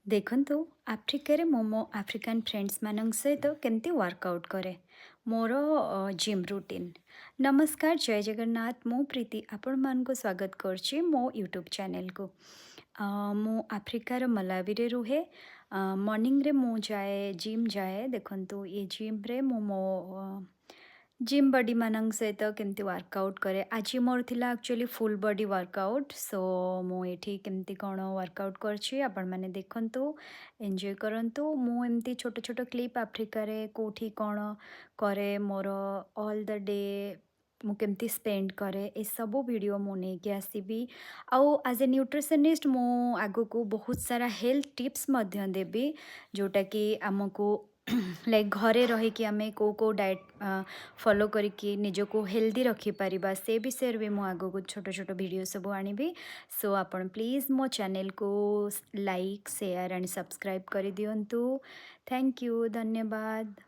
ଦେଖନ୍ତୁ ଆଫ୍ରିକାରେ ମୁଁ ମୋ ଆଫ୍ରିକାନ୍ ଫ୍ରେଣ୍ଡସ୍‌ମାନଙ୍କ ସହିତ କେମିତି ୱାର୍କଆଉଟ୍ କରେ। ମୋର ଜିମ୍ ରୁଟିନ୍। ନମସ୍କାର, ଜୟ ଜଗନ୍ନାଥ। ମୁଁ ପ୍ରୀତି ଆପଣମାନଙ୍କୁ ସ୍ୱାଗତ କରୁଛି ମୋ ୟୁଟ୍ୟୁବ୍ ଚ୍ୟାନେଲ୍‌କୁ। ମୁଁ ଆଫ୍ରିକାର ମଲାୱିରେ ରୁହେ। ମର୍ଣ୍ଣିଂରେ ମୁଁ ଜିମ୍ ଯାଏ। ଦେଖନ୍ତୁ ଏ ଜିମ୍‌ରେ ମୁଁ ମୋ ଜିମ୍ ବଡିମାନଙ୍କ ସହିତ କେମିତି ୱାର୍କଆଉଟ୍ କରେ। ଆଜି ମୋର ଥିଲା ଆକ୍ଚୁଆଲି ଫୁଲ୍ ବଡି ୱାର୍କଆଉଟ୍। ସୋ ମୁଁ ଏଠି କେମିତି କ'ଣ ୱାର୍କଆଉଟ୍ କରିଛି ଆପଣମାନେ ଦେଖନ୍ତୁ, ଏନ୍ଜୟ କରନ୍ତୁ। ମୁଁ ଏମିତି ଛୋଟ ଛୋଟ କ୍ଲିପ୍ ଆଫ୍ରିକାରେ କେଉଁଠି କ'ଣ କରେ, ମୋର ଅଲ୍ ଦ ଡେ ମୁଁ କେମିତି ସ୍ପେଣ୍ଡ କରେ, ଏସବୁ ଭିଡ଼ିଓ ମୁଁ ନେଇକି ଆସିବି। ଆଉ ଆଜ୍ ଏ ନ୍ୟୁଟ୍ରିସନିଷ୍ଟ ମୁଁ ଆଗକୁ ବହୁତ ସାରା ହେଲ୍ଥ ଟିପ୍ସ ମଧ୍ୟ ଦେବି, ଯେଉଁଟାକି ଆମକୁ ଲାଇକ୍ ଘରେ ରହିକି ଆମେ କେଉଁ କେଉଁ ଡାଏଟ୍ ଫଲୋ କରିକି ନିଜକୁ ହେଲ୍ଦି ରଖିପାରିବା, ସେ ବିଷୟରେ ବି ମୁଁ ଆଗକୁ ଛୋଟ ଛୋଟ ଭିଡ଼ିଓ ସବୁ ଆଣିବି। ସୋ ଆପଣ ପ୍ଲିଜ୍ ମୋ ଚ୍ୟାନେଲ୍‌କୁ ଲାଇକ୍, ସେୟାର୍ ଆଣ୍ଡ ସବସ୍କ୍ରାଇବ୍ କରିଦିଅନ୍ତୁ। ଥ୍ୟାଙ୍କ ୟୁ, ଧନ୍ୟବାଦ।